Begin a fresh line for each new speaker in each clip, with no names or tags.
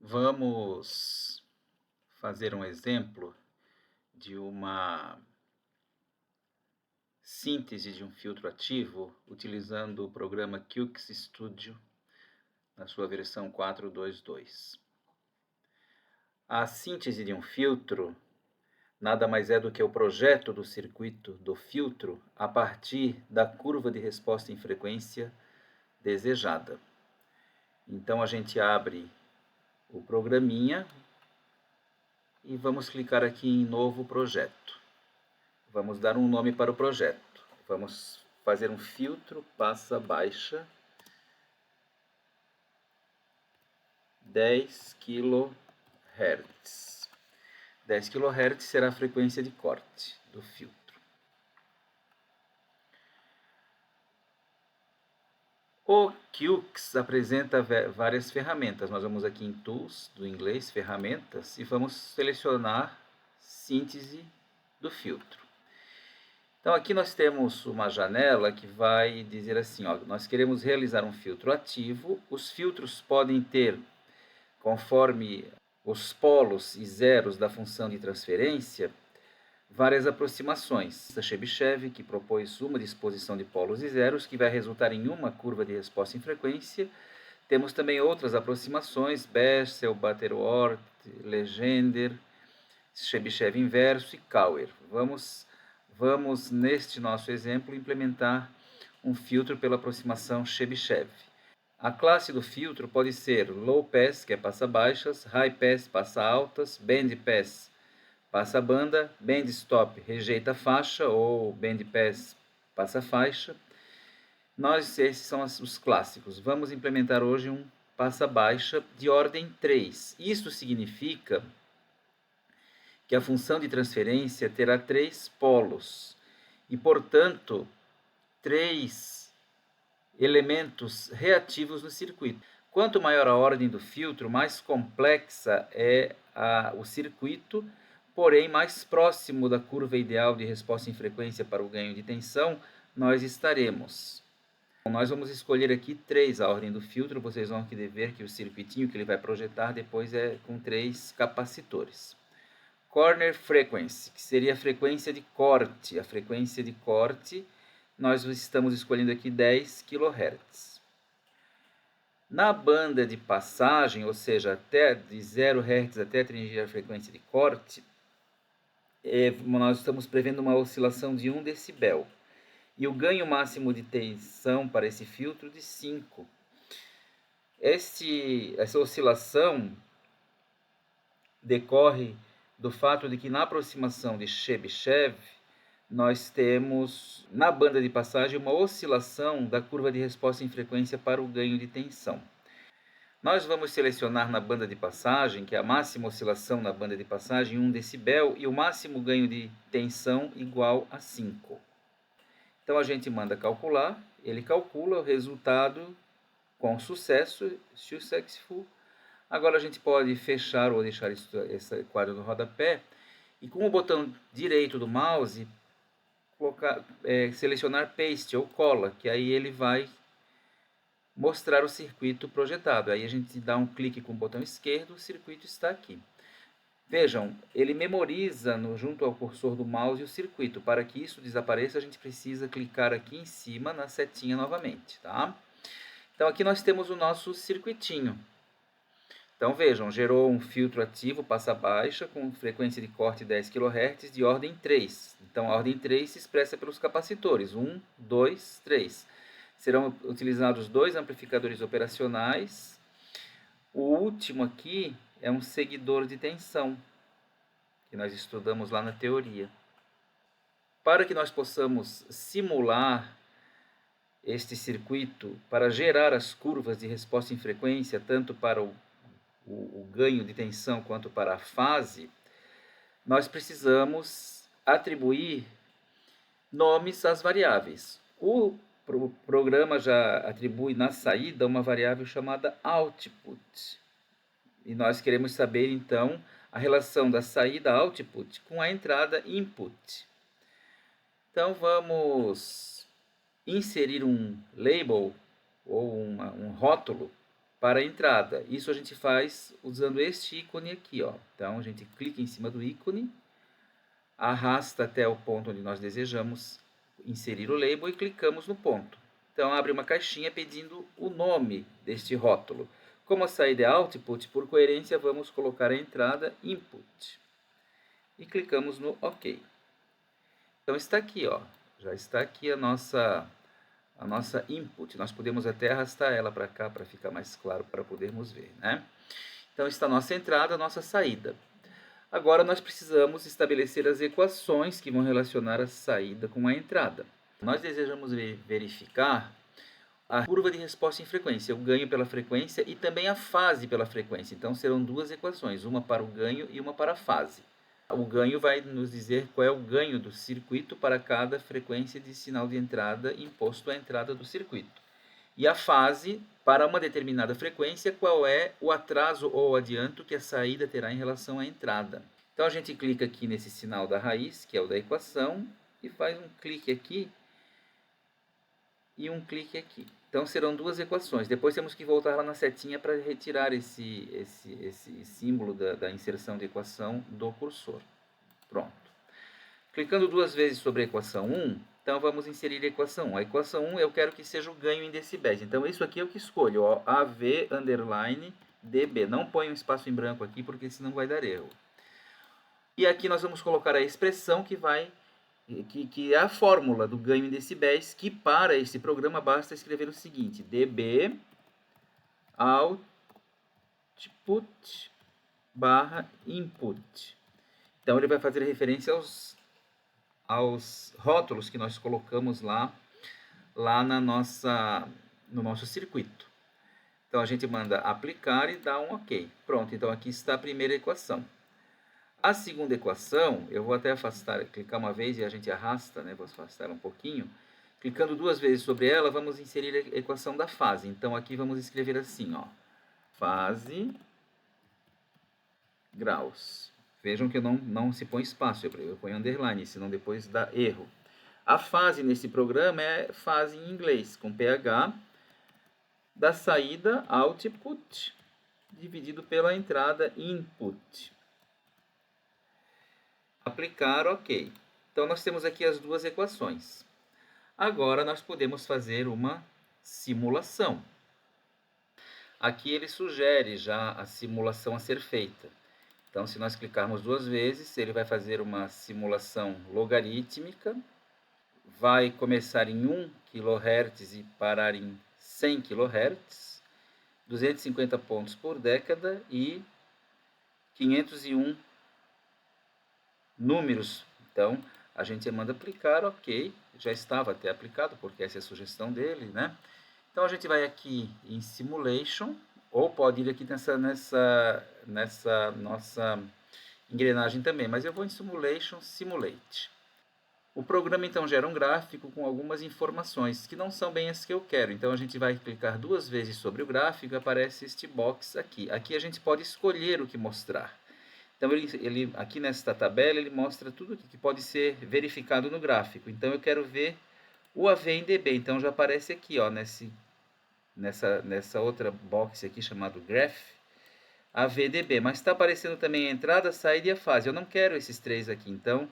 Vamos fazer um exemplo de uma síntese de um filtro ativo utilizando o programa QX Studio na sua versão 4.2.2. A síntese de um filtro nada mais é do que o projeto do circuito do filtro a partir da curva de resposta em frequência desejada. Então a gente abre o programinha e vamos clicar aqui em novo projeto. Vamos dar um nome para o projeto. Vamos fazer um filtro passa baixa 10 kHz. 10 kHz será a frequência de corte do filtro. O QX apresenta várias ferramentas. Nós vamos aqui em Tools, do inglês, Ferramentas, e vamos selecionar Síntese do filtro. Então aqui nós temos uma janela que vai dizer assim, ó, nós queremos realizar um filtro ativo. Os filtros podem ter, conforme os polos e zeros da função de transferência, várias aproximações. A Chebyshev, que propôs uma disposição de polos e zeros, que vai resultar em uma curva de resposta em frequência. Temos também outras aproximações, Bessel, Butterworth, Legendre, Chebyshev inverso e Cauer. Vamos, neste nosso exemplo, implementar um filtro pela aproximação Chebyshev. A classe do filtro pode ser Low Pass, que é passa baixas, High Pass, passa altas, Band Pass, passa banda, Band Stop, rejeita faixa, ou Band Pass, passa faixa. Esses são os clássicos. Vamos implementar hoje um passa baixa de ordem 3. Isso significa que a função de transferência terá 3 polos e, portanto, 3 elementos reativos no circuito. Quanto maior a ordem do filtro, mais complexa é o circuito, porém mais próximo da curva ideal de resposta em frequência para o ganho de tensão nós estaremos. Nós vamos escolher aqui 3 a ordem do filtro. Vocês vão aqui ver que o circuitinho que ele vai projetar depois é com 3 capacitores. Corner Frequency, que seria a frequência de corte. A frequência de corte, nós estamos escolhendo aqui 10 kHz. Na banda de passagem, ou seja, até de 0 Hz até atingir a frequência de corte, nós estamos prevendo uma oscilação de 1 decibel. E o ganho máximo de tensão para esse filtro de 5. Essa oscilação decorre do fato de que na aproximação de Chebyshev, nós temos na banda de passagem uma oscilação da curva de resposta em frequência para o ganho de tensão. Nós vamos selecionar na banda de passagem, que é a máxima oscilação na banda de passagem, 1 decibel, e o máximo ganho de tensão igual a 5. Então a gente manda calcular, ele calcula o resultado com sucesso, successful. Agora a gente pode fechar ou deixar esse quadro no rodapé e com o botão direito do mouse selecionar Paste ou Cola, que aí ele vai mostrar o circuito projetado. Aí a gente dá um clique com o botão esquerdo, o circuito está aqui. Vejam, ele memoriza junto ao cursor do mouse o circuito. Para que isso desapareça, a gente precisa clicar aqui em cima na setinha novamente, tá? Então aqui nós temos o nosso circuitinho. Então vejam, gerou um filtro ativo passa baixa com frequência de corte 10 kHz de ordem 3. Então a ordem 3 se expressa pelos capacitores, 1, 2, 3. Serão utilizados 2 amplificadores operacionais. O último aqui é um seguidor de tensão, que nós estudamos lá na teoria. Para que nós possamos simular este circuito, para gerar as curvas de resposta em frequência, tanto para o ganho de tensão quanto para a fase, nós precisamos atribuir nomes às variáveis. O programa já atribui na saída uma variável chamada output. E nós queremos saber, então, a relação da saída output com a entrada input. Então, vamos inserir um label ou um rótulo para a entrada. Isso a gente faz usando este ícone aqui, ó. Então a gente clica em cima do ícone, arrasta até o ponto onde nós desejamos inserir o label e clicamos no ponto. Então abre uma caixinha pedindo o nome deste rótulo. Como a saída é Output, por coerência vamos colocar a entrada Input. E clicamos no OK. Então está aqui, ó. Já está aqui a nossa input. Nós podemos até arrastar ela para cá para ficar mais claro para podermos ver, né? Então está a nossa entrada, a nossa saída. Agora nós precisamos estabelecer as equações que vão relacionar a saída com a entrada. Nós desejamos verificar a curva de resposta em frequência, o ganho pela frequência e também a fase pela frequência. Então serão duas equações, uma para o ganho e uma para a fase. O ganho vai nos dizer qual é o ganho do circuito para cada frequência de sinal de entrada imposto à entrada do circuito. E a fase, para uma determinada frequência, qual é o atraso ou adianto que a saída terá em relação à entrada. Então a gente clica aqui nesse sinal da raiz, que é o da equação, e faz um clique aqui e um clique aqui. Então serão duas equações. Depois temos que voltar lá na setinha para retirar esse símbolo da inserção de equação do cursor. Pronto. Clicando duas vezes sobre a equação 1, então vamos inserir a equação 1. A equação 1 eu quero que seja o ganho em decibéis. Então isso aqui é o que escolho, ó, AV underline dB. Não ponho um espaço em branco aqui porque senão vai dar erro. E aqui nós vamos colocar a expressão que é a fórmula do ganho em decibéis, que para esse programa basta escrever o seguinte: dB output barra input. Então ele vai fazer referência aos rótulos que nós colocamos lá no nosso circuito. Então a gente manda aplicar e dá um OK. Pronto, então aqui está a primeira equação. A segunda equação, eu vou até afastar, clicar uma vez e a gente arrasta, né? Vou afastar um pouquinho. Clicando duas vezes sobre ela, vamos inserir a equação da fase. Então aqui vamos escrever assim, ó, fase graus. Vejam que não se põe espaço, eu ponho underline, senão depois dá erro. A fase nesse programa é fase em inglês, com pH da saída output dividido pela entrada input. Aplicar, OK. Então nós temos aqui as duas equações. Agora nós podemos fazer uma simulação. Aqui ele sugere já a simulação a ser feita. Então, se nós clicarmos duas vezes, ele vai fazer uma simulação logarítmica, vai começar em 1 kHz e parar em 100 kHz, 250 pontos por década e 501 números. Então, a gente manda aplicar, OK, já estava até aplicado, porque essa é a sugestão dele, né? Então, a gente vai aqui em Simulation, ou pode ir aqui nessa nossa engrenagem também, mas eu vou em Simulation, Simulate. O programa então gera um gráfico com algumas informações que não são bem as que eu quero. Então a gente vai clicar duas vezes sobre o gráfico e aparece este box aqui. Aqui a gente pode escolher o que mostrar. Então ele aqui nesta tabela ele mostra tudo que pode ser verificado no gráfico. Então eu quero ver o AV em dB. Então já aparece aqui, ó, nessa outra box aqui chamado Graph, AVDB, mas está aparecendo também a entrada, a saída e a fase. Eu não quero esses três aqui, então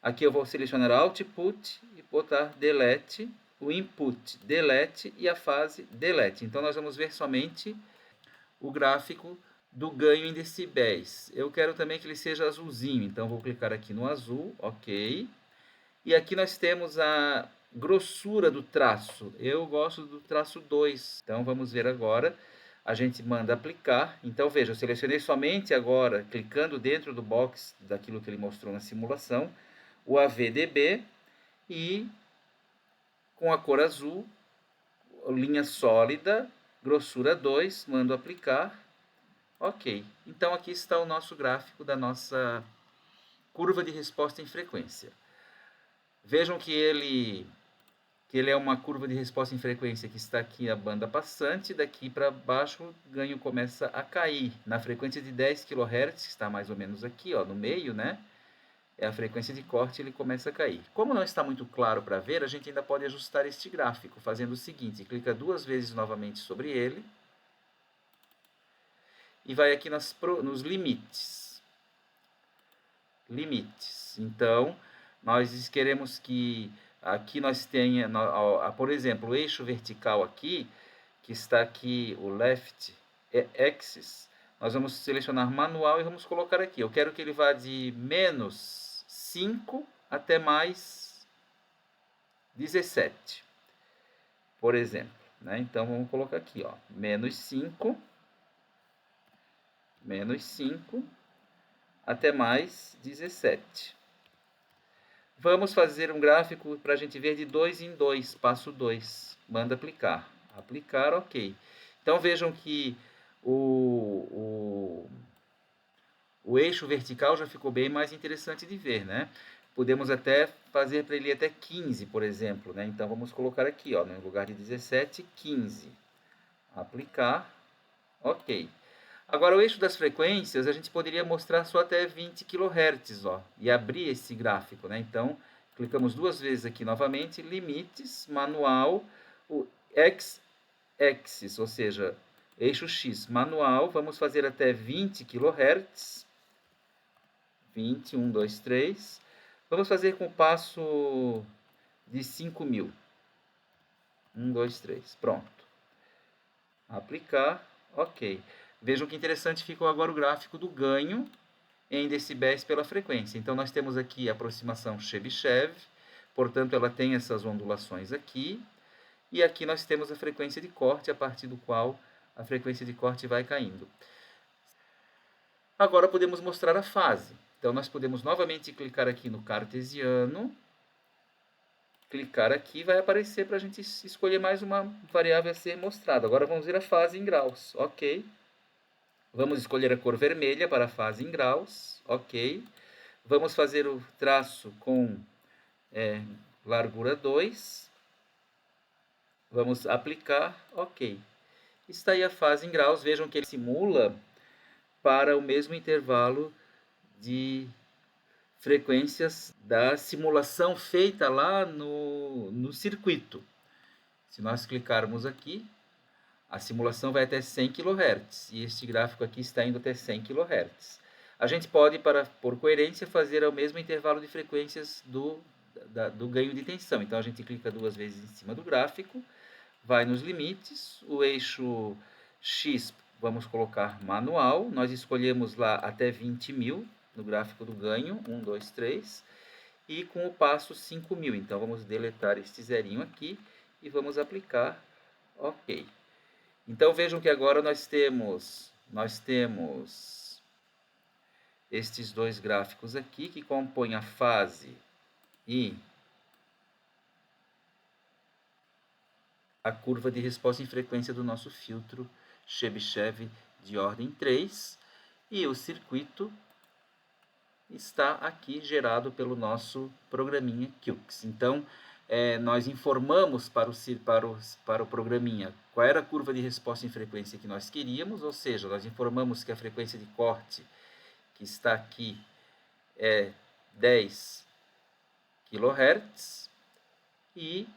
aqui eu vou selecionar Output e botar Delete, o Input Delete e a fase Delete. Então nós vamos ver somente o gráfico do ganho em decibéis. Eu quero também que ele seja azulzinho, então vou clicar aqui no azul, OK. E aqui nós temos a grossura do traço. Eu gosto do traço 2. Então vamos ver agora. A gente manda aplicar. Então veja, eu selecionei somente agora, clicando dentro do box daquilo que ele mostrou na simulação, o AVDB e com a cor azul, linha sólida, grossura 2, mando aplicar. OK. Então aqui está o nosso gráfico da nossa curva de resposta em frequência. Vejam que ele é uma curva de resposta em frequência que está aqui a banda passante, daqui para baixo o ganho começa a cair. Na frequência de 10 kHz, que está mais ou menos aqui, ó, no meio, né? É a frequência de corte, ele começa a cair. Como não está muito claro para ver, a gente ainda pode ajustar este gráfico, fazendo o seguinte: clica duas vezes novamente sobre ele, e vai aqui nos limites. Então, nós queremos que aqui nós tenha, por exemplo, o eixo vertical aqui, que está aqui, o left axis, nós vamos selecionar manual e vamos colocar aqui. Eu quero que ele vá de menos 5 até mais 17, por exemplo. Né? Então, vamos colocar aqui, ó, menos 5 até mais 17. Vamos fazer um gráfico para a gente ver de 2 em 2, passo 2. Manda aplicar. Aplicar, ok. Então vejam que o eixo vertical já ficou bem mais interessante de ver, né? Podemos até fazer para ele até 15, por exemplo, né? Então vamos colocar aqui, ó, no lugar de 17, 15. Aplicar, ok. Agora, o eixo das frequências, a gente poderia mostrar só até 20 kHz, ó, e abrir esse gráfico, né? Então, clicamos duas vezes aqui novamente, limites, manual, o x-axis, ou seja, eixo X, manual, vamos fazer até 20 kHz, 20, 1, 2, 3, vamos fazer com o passo de 5.000, 1, 2, 3, pronto. Aplicar, ok. Vejam que interessante ficou agora o gráfico do ganho em decibéis pela frequência. Então, nós temos aqui a aproximação Chebyshev, portanto, ela tem essas ondulações aqui, e aqui nós temos a frequência de corte, a partir do qual a frequência de corte vai caindo. Agora podemos mostrar a fase. Então, nós podemos novamente clicar aqui no cartesiano, clicar aqui, vai aparecer para a gente escolher mais uma variável a ser mostrada. Agora vamos ver a fase em graus, ok. Vamos escolher a cor vermelha para a fase em graus, ok. Vamos fazer o traço com largura 2. Vamos aplicar, ok. Está aí a fase em graus, vejam que ele simula para o mesmo intervalo de frequências da simulação feita lá no circuito. Se nós clicarmos aqui, a simulação vai até 100 kHz, e este gráfico aqui está indo até 100 kHz. A gente pode, por coerência, fazer ao mesmo intervalo de frequências do ganho de tensão. Então, a gente clica duas vezes em cima do gráfico, vai nos limites, o eixo X, vamos colocar manual, nós escolhemos lá até 20.000 no gráfico do ganho, 1, 2, 3, e com o passo 5.000. Então, vamos deletar este zerinho aqui e vamos aplicar, ok. Então, vejam que agora nós temos estes dois gráficos aqui, que compõem a fase e a curva de resposta em frequência do nosso filtro Chebyshev de ordem 3, e o circuito está aqui gerado pelo nosso programinha QX. Então, nós informamos para o programinha qual era a curva de resposta em frequência que nós queríamos, ou seja, nós informamos que a frequência de corte que está aqui é 10 kHz e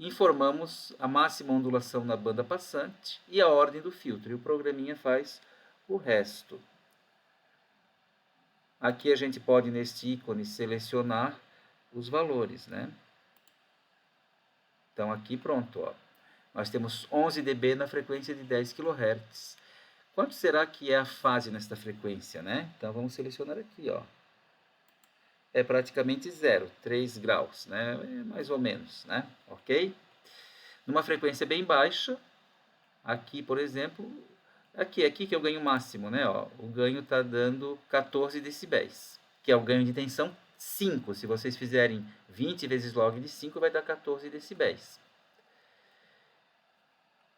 informamos a máxima ondulação na banda passante e a ordem do filtro, e o programinha faz o resto. Aqui a gente pode, neste ícone, selecionar os valores, né? Então, aqui pronto, ó. Nós temos 11 dB na frequência de 10 kHz. Quanto será que é a fase nesta frequência, né? Então, vamos selecionar aqui, ó. É praticamente zero, 3 graus, né? Mais ou menos, né? Ok? Numa frequência bem baixa, aqui, por exemplo, aqui que é o ganho máximo, né? Ó, o ganho está dando 14 decibéis, que é o ganho de tensão 5. Se vocês fizerem 20 vezes log de 5, vai dar 14 decibéis.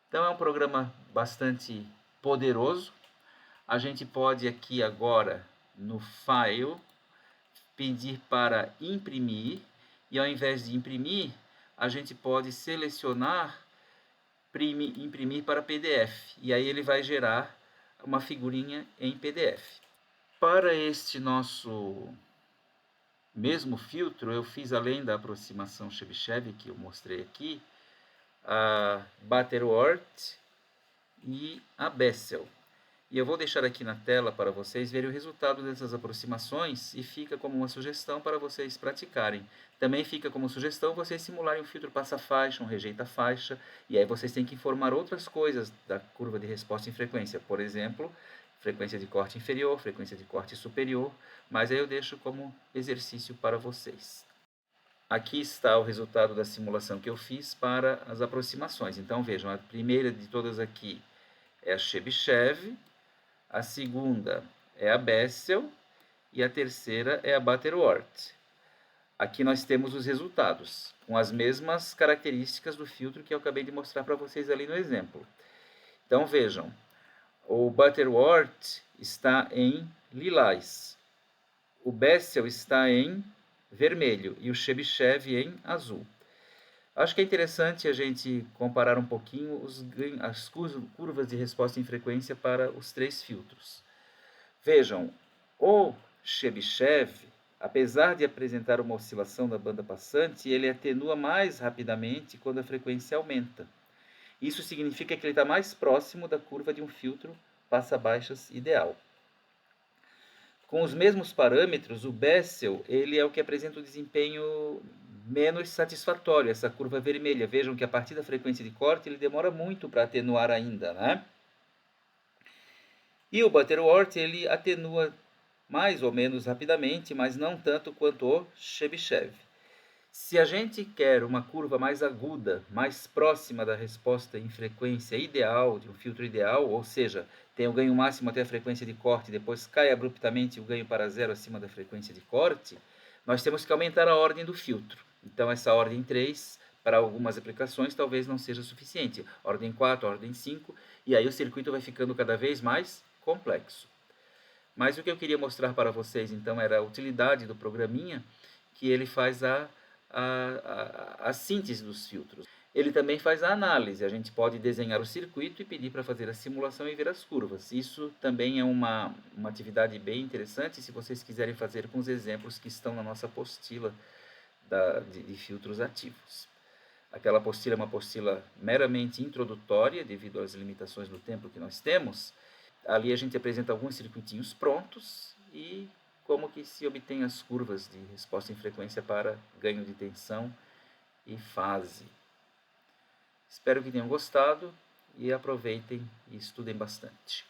Então, é um programa bastante poderoso. A gente pode aqui agora, no File, pedir para imprimir, e ao invés de imprimir, a gente pode selecionar imprimir para PDF, e aí ele vai gerar uma figurinha em PDF. Para este nosso mesmo filtro, eu fiz, além da aproximação Chebyshev que eu mostrei aqui, a Butterworth e a Bessel. E eu vou deixar aqui na tela para vocês verem o resultado dessas aproximações e fica como uma sugestão para vocês praticarem. Também fica como sugestão vocês simularem um filtro passa-faixa, um rejeita-faixa, e aí vocês têm que informar outras coisas da curva de resposta em frequência. Por exemplo, frequência de corte inferior, frequência de corte superior, mas aí eu deixo como exercício para vocês. Aqui está o resultado da simulação que eu fiz para as aproximações. Então vejam, a primeira de todas aqui é a Chebyshev, a segunda é a Bessel e a terceira é a Butterworth. Aqui nós temos os resultados, com as mesmas características do filtro que eu acabei de mostrar para vocês ali no exemplo. Então vejam, o Butterworth está em lilás, o Bessel está em vermelho e o Chebyshev em azul. Acho que é interessante a gente comparar um pouquinho as curvas de resposta em frequência para os três filtros. Vejam, o Chebyshev, apesar de apresentar uma oscilação da banda passante, ele atenua mais rapidamente quando a frequência aumenta. Isso significa que ele está mais próximo da curva de um filtro passa-baixas ideal. Com os mesmos parâmetros, o Bessel ele é o que apresenta o desempenho menos satisfatório, essa curva vermelha. Vejam que a partir da frequência de corte ele demora muito para atenuar ainda, né? E o Butterworth ele atenua mais ou menos rapidamente, mas não tanto quanto o Chebyshev. Se a gente quer uma curva mais aguda, mais próxima da resposta em frequência ideal, de um filtro ideal, ou seja, tem o ganho máximo até a frequência de corte, depois cai abruptamente o ganho para zero acima da frequência de corte, nós temos que aumentar a ordem do filtro. Então, essa ordem 3, para algumas aplicações, talvez não seja suficiente. Ordem 4, ordem 5, e aí o circuito vai ficando cada vez mais complexo. Mas o que eu queria mostrar para vocês, então, era a utilidade do programinha, que ele faz a síntese dos filtros. Ele também faz a análise, a gente pode desenhar o circuito e pedir para fazer a simulação e ver as curvas. Isso também é uma atividade bem interessante, se vocês quiserem fazer com os exemplos que estão na nossa apostila de filtros ativos. Aquela apostila é uma apostila meramente introdutória, devido às limitações do tempo que nós temos. Ali a gente apresenta alguns circuitinhos prontos e como que se obtém as curvas de resposta em frequência para ganho de tensão e fase. Espero que tenham gostado e aproveitem e estudem bastante.